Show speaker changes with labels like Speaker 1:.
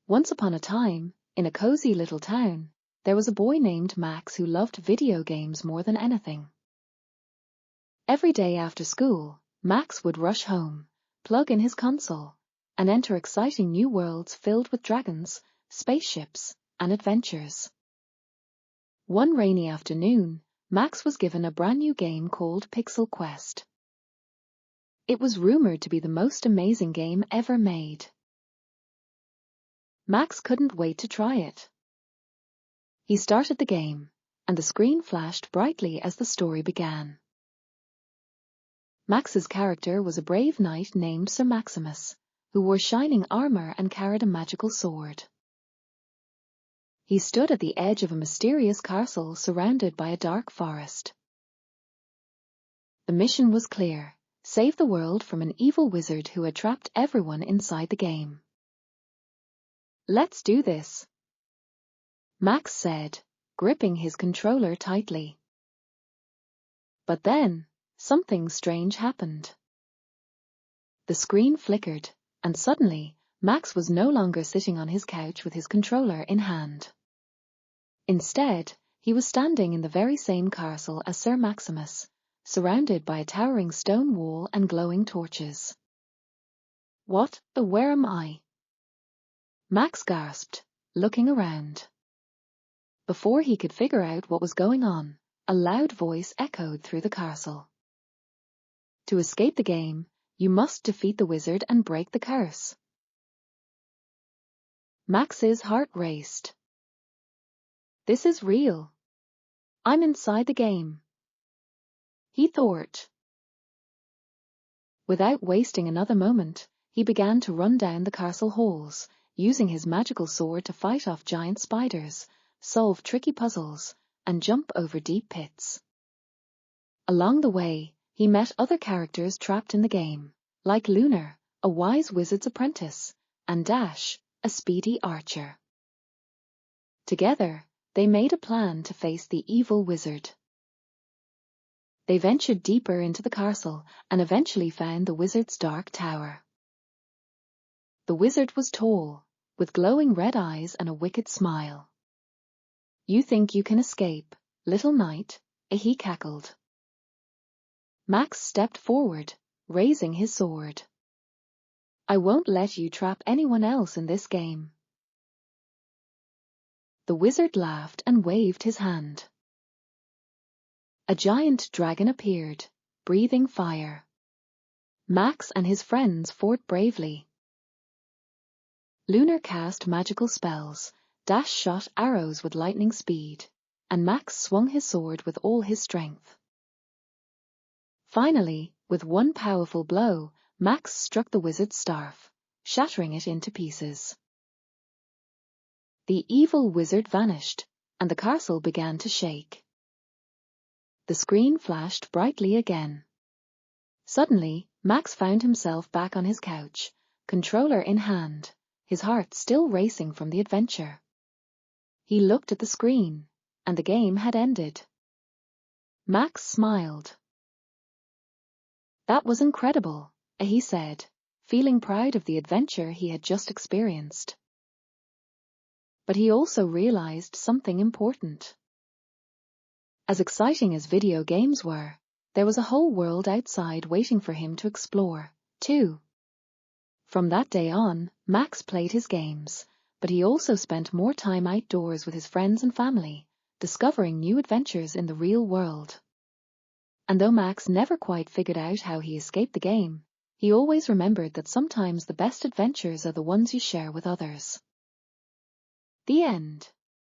Speaker 1: Once upon a time, in a cozy little town, there was a boy named Max who loved video games more than anything. Every day after school, Max would rush home, plug in his console, and enter exciting new worlds filled with dragons, spaceships, and adventures. One rainy afternoon, Max was given a brand new game called Pixel Quest. It was rumored to be the most amazing game ever made. Max couldn't wait to try it. He started the game, and the screen flashed brightly as the story began. Max's character was a brave knight named Sir Maximus, who wore shining armor and carried a magical sword. He stood at the edge of a mysterious castle surrounded by a dark forest. The mission was clear: save the world from an evil wizard who had trapped everyone inside the game. "Let's do this," Max said, gripping his controller tightly. But then, something strange happened. The screen flickered, and suddenly, Max was no longer sitting on his couch with his controller in hand. Instead, he was standing in the very same castle as Sir Maximus, surrounded by a towering stone wall and glowing torches. Where am I?" Max gasped, looking around. Before he could figure out what was going on, a loud voice echoed through the castle. "To escape the game, you must defeat the wizard and break the curse." Max's heart raced. "This is real. I'm inside the game," he thought. Without wasting another moment, he began to run down the castle halls, using his magical sword to fight off giant spiders, solve tricky puzzles, and jump over deep pits. Along the way, he met other characters trapped in the game, like Lunar, a wise wizard's apprentice, and Dash, a speedy archer. Together, they made a plan to face the evil wizard. They ventured deeper into the castle and eventually found the wizard's dark tower. The wizard was tall, with glowing red eyes and a wicked smile. "You think you can escape, little knight?" he cackled. Max stepped forward, raising his sword. "I won't let you trap anyone else in this game." The wizard laughed and waved his hand. A giant dragon appeared, breathing fire. Max and his friends fought bravely. Lunar cast magical spells, Dash shot arrows with lightning speed, and Max swung his sword with all his strength. Finally, with one powerful blow, Max struck the wizard's staff, shattering it into pieces. The evil wizard vanished, and the castle began to shake. The screen flashed brightly again. Suddenly, Max found himself back on his couch, controller in hand, his heart still racing from the adventure. He looked at the screen, and the game had ended. Max smiled. "That was incredible," he said, feeling proud of the adventure he had just experienced. But he also realized something important. As exciting as video games were, there was a whole world outside waiting for him to explore, too. From that day on, Max played his games, but he also spent more time outdoors with his friends and family, discovering new adventures in the real world. And though Max never quite figured out how he escaped the game, he always remembered that sometimes the best adventures are the ones you share with others. The end.